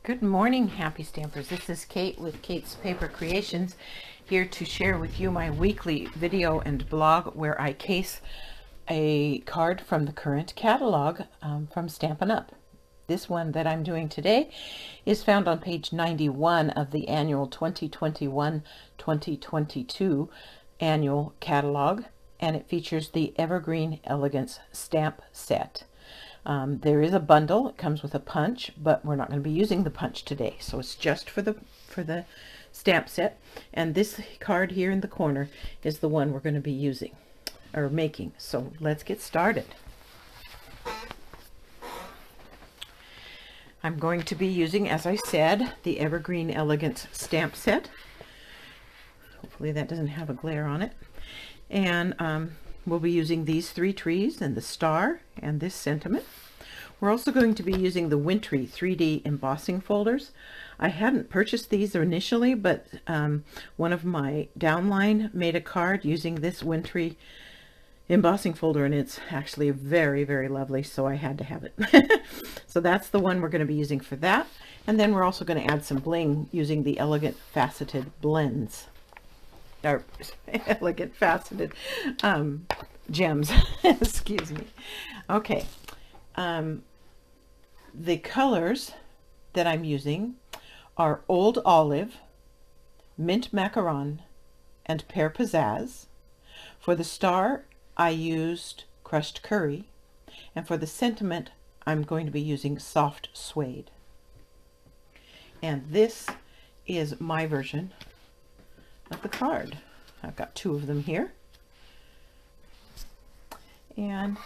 Good morning, happy stampers. This is Kate with Kate's Paper Creations, here to share with you my weekly video and blog where I case a card from the current catalog from Stampin' Up. This one that I'm doing today is found on page 91 of the annual 2021-2022 annual catalog, and it features the Evergreen Elegance stamp set. There is a bundle. It comes with a punch, but we're not going to be using the punch today, so it's just for the stamp set. And this card here in the corner is the one we're going to be using or making. So let's get started. I'm going to be using, as I said, the Evergreen Elegance stamp set. Hopefully that doesn't have a glare on it. And we'll be using these three trees and the star and this sentiment. We're also going to be using the Wintry 3D embossing folders. I hadn't purchased these initially, but one of my downline made a card using this Wintry embossing folder, and it's actually very, very lovely, so I had to have it. So that's the one we're going to be using for that. And then we're also going to add some bling using the Elegant Faceted Blends. Or Elegant Faceted Gems. Excuse me. Okay. The colors that I'm using are Old Olive, Mint Macaron, and Pear Pizzazz. For the star, I used Crushed Curry, and for the sentiment, I'm going to be using Soft Suede. And this is my version of the card. I've got two of them here, and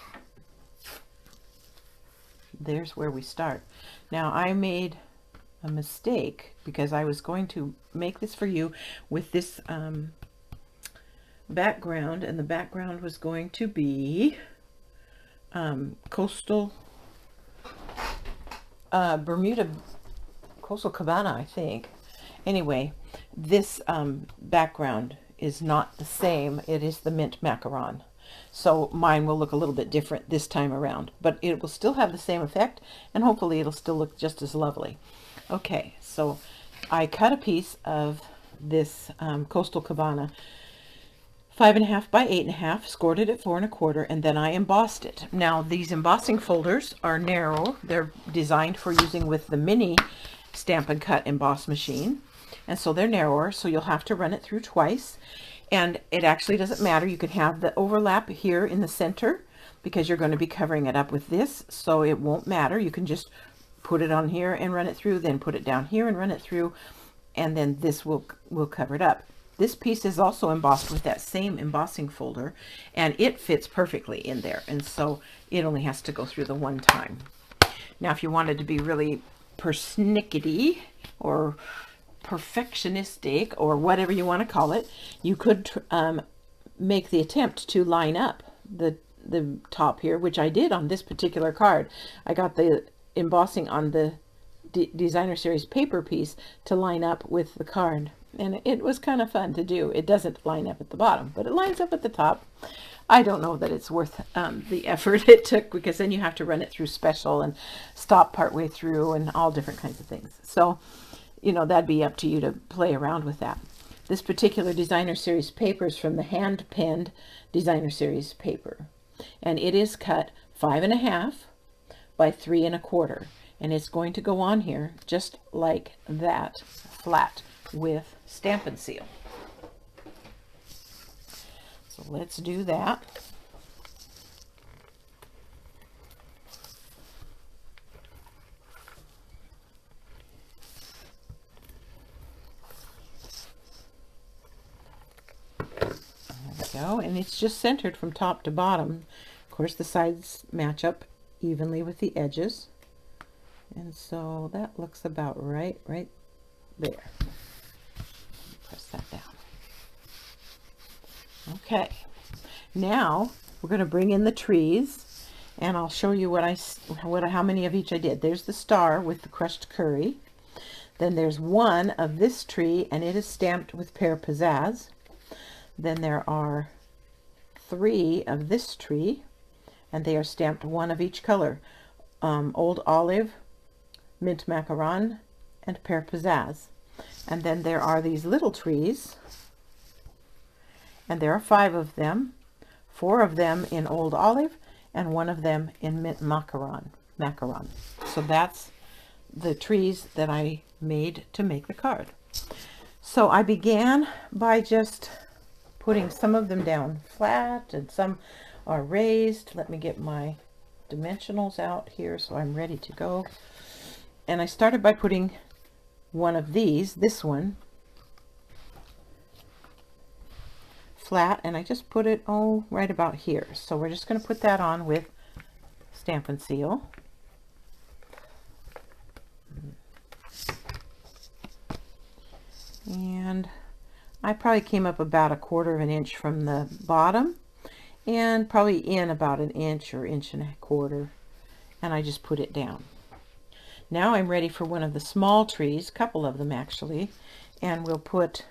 there's where we start. Now I made a mistake because I was going to make this for you with this background, and the background was going to be Coastal Bermuda Coastal Cabana, I think. Anyway, this background is not the same. It is the Mint Macaron. So mine will look a little bit different this time around, but it will still have the same effect, and hopefully it'll still look just as lovely. Okay, so I cut a piece of this Coastal Cabana 5.5 by 8.5, scored it at 4 1/4, and then I embossed it. Now these embossing folders are narrow. They're designed for using with the mini Stampin' Cut emboss machine, and so they're narrower, so you'll have to run it through twice. And it actually doesn't matter. You can have the overlap here in the center because you're going to be covering it up with this, so it won't matter. You can just put it on here and run it through, then put it down here and run it through, and then this will cover it up. This piece is also embossed with that same embossing folder, and it fits perfectly in there, and so it only has to go through the one time. Now if you wanted to be really persnickety or perfectionistic or whatever you want to call it, you could make the attempt to line up the top here, which I did on this particular card. I got the embossing on the designer series paper piece to line up with the card, and it was kind of fun to do. It doesn't line up at the bottom, but it lines up at the top. I don't know that it's worth the effort it took, because then you have to run it through special and stop partway through and all different kinds of things. So you know, that'd be up to you to play around with that. This particular designer series paper is from the hand penned designer series paper, and it is cut 5.5 by 3 1/4, and it's going to go on here just like that, flat with Stampin' Seal. So let's do that. And it's just centered from top to bottom. Of course, the sides match up evenly with the edges, and so that looks about right there. Press that down. Okay, now we're going to bring in the trees, and I'll show you how many of each I did. There's the star with the crushed curry. Then there's one of this tree, and it is stamped with Pear Pizzazz. Then there are 3 of this tree, and they are stamped one of each color. Old Olive, Mint Macaron, and Pear Pizzazz. And then there are these little trees, and there are 5 of them, 4 of them in Old Olive, and 1 of them in Mint Macaron. So that's the trees that I made to make the card. So I began by just putting some of them down flat and some are raised. Let me get my dimensionals out here so I'm ready to go. And I started by putting one of these, this one, flat, and I just put it right about here. So we're just going to put that on with Stampin' Seal. And I probably came up about 1/4 of an inch from the bottom and probably in about 1 inch or 1.25 inches, and I just put it down. Now I'm ready for one of the small trees, a couple of them actually, and we'll put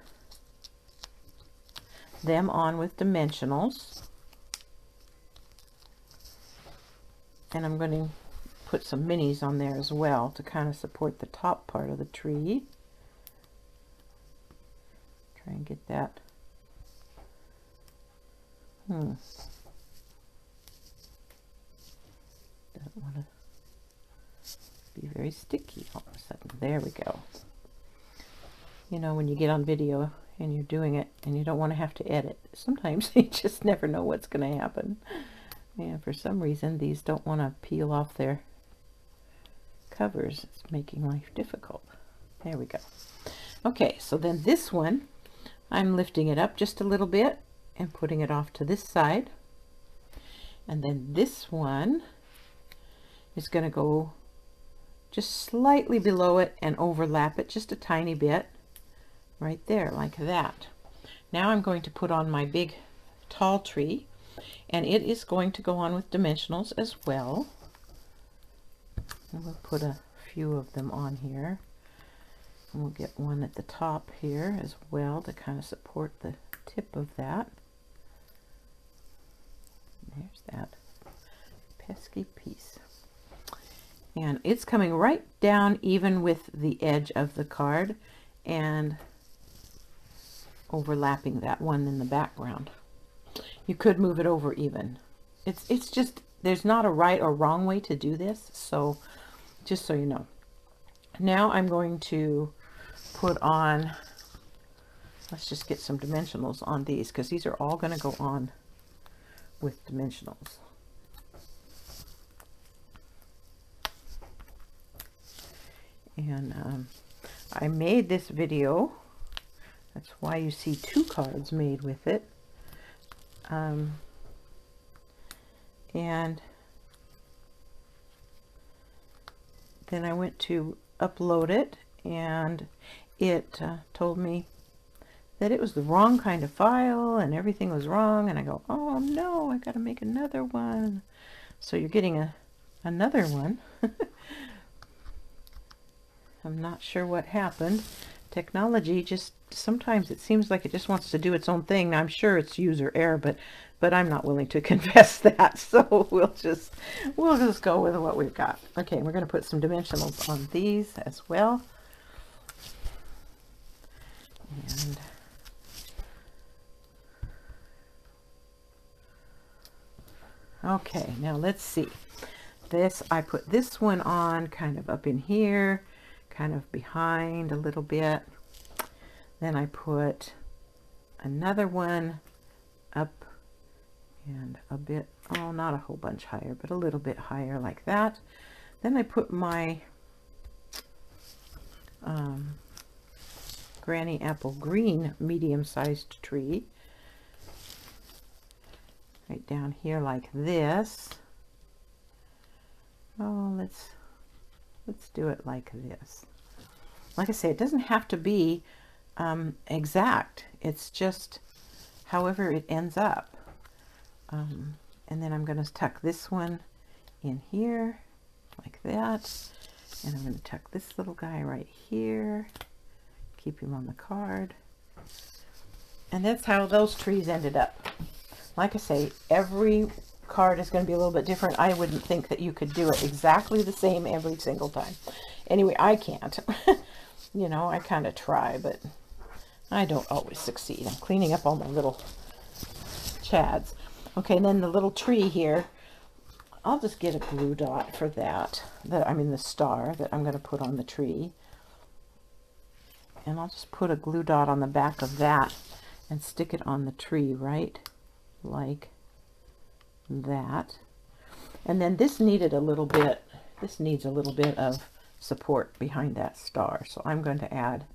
them on with dimensionals. And I'm going to put some minis on there as well to kind of support the top part of the tree. Try and get that. Don't want to be very sticky all of a sudden. There we go. You know, when you get on video and you're doing it and you don't want to have to edit, sometimes you just never know what's going to happen. Yeah, for some reason these don't want to peel off their covers. It's making life difficult. There we go. Okay, so then this one, I'm lifting it up just a little bit and putting it off to this side. And then this one is going to go just slightly below it and overlap it just a tiny bit right there, like that. Now I'm going to put on my big tall tree, and it is going to go on with dimensionals as well. And we'll put a few of them on here. And we'll get one at the top here as well to kind of support the tip of that. There's that pesky piece. And it's coming right down even with the edge of the card and overlapping that one in the background. You could move it over even. It's just, there's not a right or wrong way to do this, so just so you know. Now I'm going to put on, let's just get some dimensionals on these, because these are all going to go on with dimensionals. And I made this video, that's why you see 2 cards made with it. And then I went to upload it, and it told me that it was the wrong kind of file and everything was wrong, and I go, oh no, I gotta make another one. So you're getting another one. I'm not sure what happened. Technology just, sometimes it seems like it just wants to do its own thing. I'm sure it's user error, but I'm not willing to confess that, so we'll just go with what we've got. Okay, we're going to put some dimensionals on these as well. And okay, now let's see. This, I put this one on kind of up in here, kind of behind a little bit. Then I put another one up and a bit, oh, not a whole bunch higher, but a little bit higher like that. Then I put my Granny Apple Green medium-sized tree right down here like this. Oh, let's do it like this. Like I say, it doesn't have to be exact. It's just however it ends up. And then I'm going to tuck this one in here like that. And I'm going to tuck this little guy right here. Keep him on the card. And that's how those trees ended up. Like I say, every card is going to be a little bit different. I wouldn't think that you could do it exactly the same every single time. Anyway, I can't. You know, I kind of try, but I don't always succeed. I'm cleaning up all my little chads. Okay, and then the little tree here, I'll just get a glue dot for that. I mean the star that I'm going to put on the tree. And I'll just put a glue dot on the back of that and stick it on the tree, right? Like that. And then this needed a little bit, this needs a little bit of support behind that star. So I'm going to add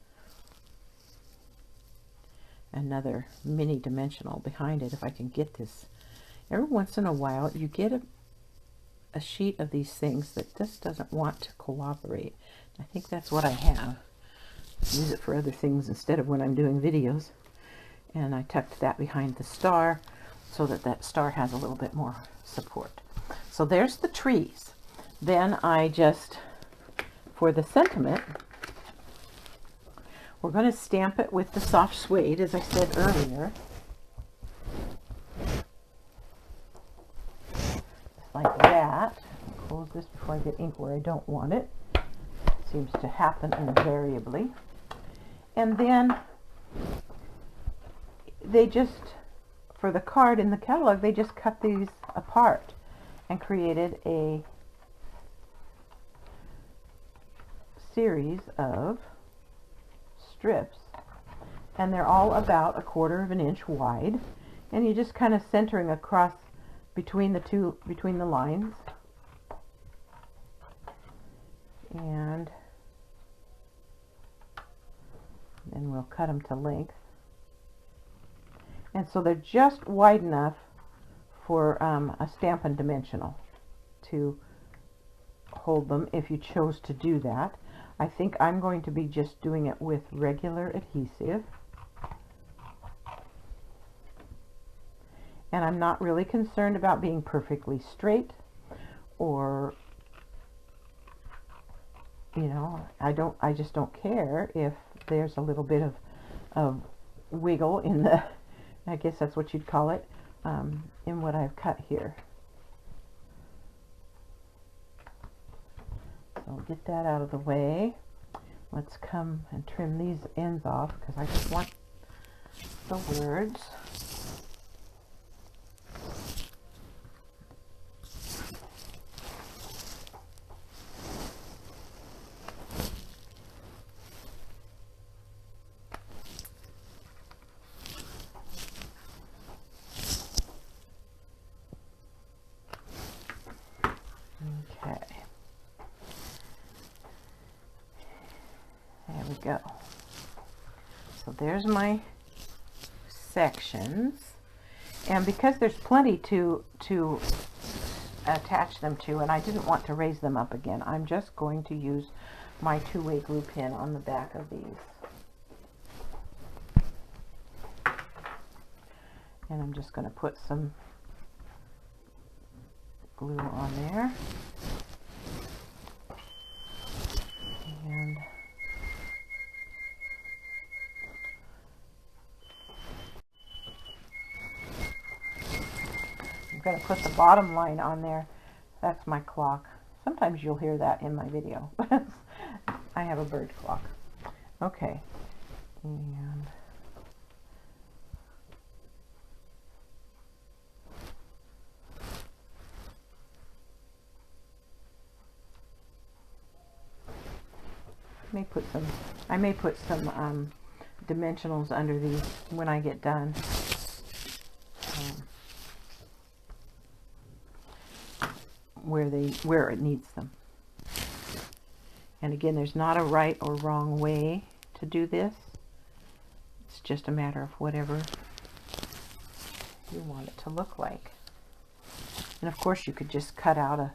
another mini dimensional behind it if I can get this. Every once in a while you get a sheet of these things that just doesn't want to cooperate. I think that's what I have. Use it for other things instead of when I'm doing videos. And I tucked that behind the star so that that star has a little bit more support. So there's the trees. Then I just, for the sentiment, we're going to stamp it with the soft suede, as I said earlier. Just like that. I'll close this before I get ink where I don't want it. Seems to happen invariably. And then they just, for the card in the catalog, they just cut these apart and created a series of strips, and they're all about 1/4 of an inch wide, and you're just kind of centering across between the lines, and then we'll cut them to length. And so they're just wide enough for a Stampin' Dimensional to hold them if you chose to do that. I think I'm going to be just doing it with regular adhesive. And I'm not really concerned about being perfectly straight, or, you know, I just don't care if there's a little bit of wiggle in the, I guess that's what you'd call it, in what I've cut here. So I'll get that out of the way. Let's come and trim these ends off because I just want the words. Go. So there's my sections, and because there's plenty to attach them to, and I didn't want to raise them up again, I'm just going to use my two-way glue pin on the back of these, and I'm just going to put some glue on there, and I'm going to put the bottom line on there. That's my clock. Sometimes you'll hear that in my video. I have a bird clock. Okay. And I may put some dimensionals under these when I get done. Where it needs them. And again, there's not a right or wrong way to do this. It's just a matter of whatever you want it to look like. And of course you could just cut out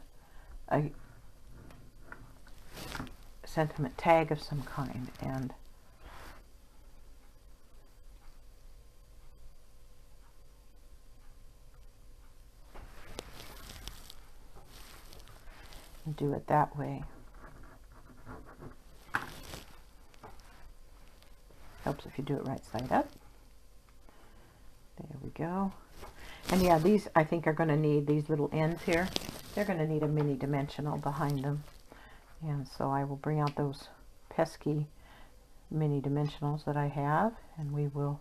a sentiment tag of some kind and do it that way. Helps if you do it right side up. There we go. And yeah, these I think are going to need, these little ends here, they're going to need a mini dimensional behind them. And so I will bring out those pesky mini dimensionals that I have, and we will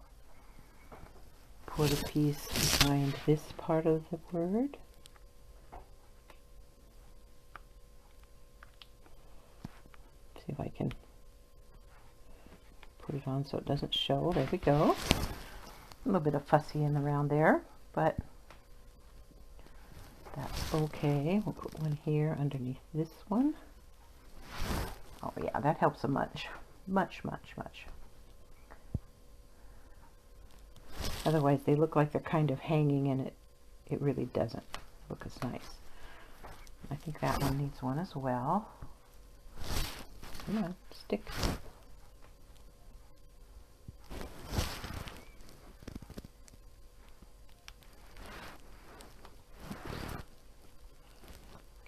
put a piece behind this part of the word. See if I can put it on so it doesn't show. There we go. A little bit of fussying around there, but that's okay. We'll put one here underneath this one. Oh yeah, that helps a much. Otherwise they look like they're kind of hanging, and it really doesn't look as nice. I think that one needs one as well. Come on, stick.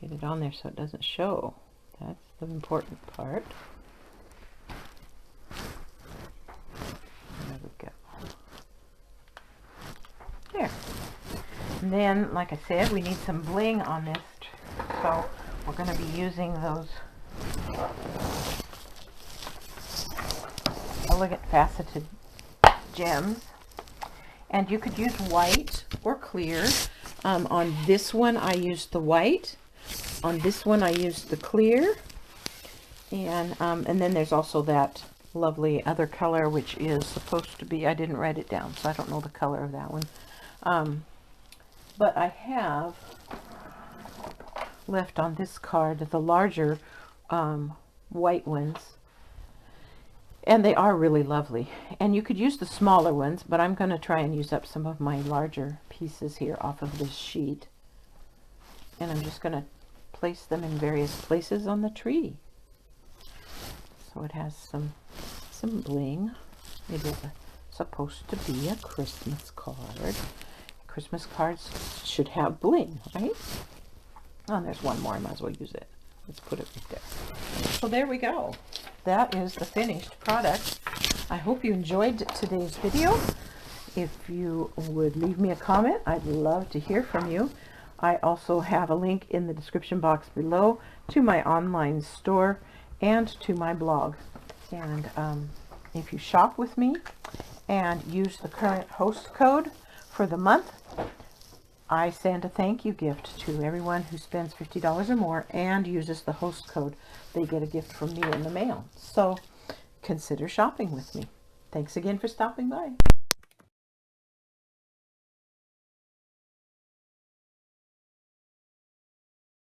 Get it on there so it doesn't show. That's the important part. There we go. There. And then, like I said, we need some bling on this. So we're going to be using those Elegant Faceted Gems. And you could use white or clear. On this one I used the white. On this one I used the clear. And then there's also that lovely other color, which is supposed to be, I didn't write it down, so I don't know the color of that one. But I have left on this card the larger white ones, and they are really lovely. And you could use the smaller ones, but I'm going to try and use up some of my larger pieces here off of this sheet, and I'm just going to place them in various places on the tree. So it has some bling. It is supposed to be a Christmas card. Christmas cards should have bling, right? Oh, and there's one more. I might as well use it. Let's put it right there. So there we go. That is the finished product. I hope you enjoyed today's video. If you would leave me a comment, I'd love to hear from you. I also have a link in the description box below to my online store and to my blog. And if you shop with me and use the current host code for the month, I send a thank you gift to everyone who spends $50 or more and uses the host code. They get a gift from me in the mail. So consider shopping with me. Thanks again for stopping by.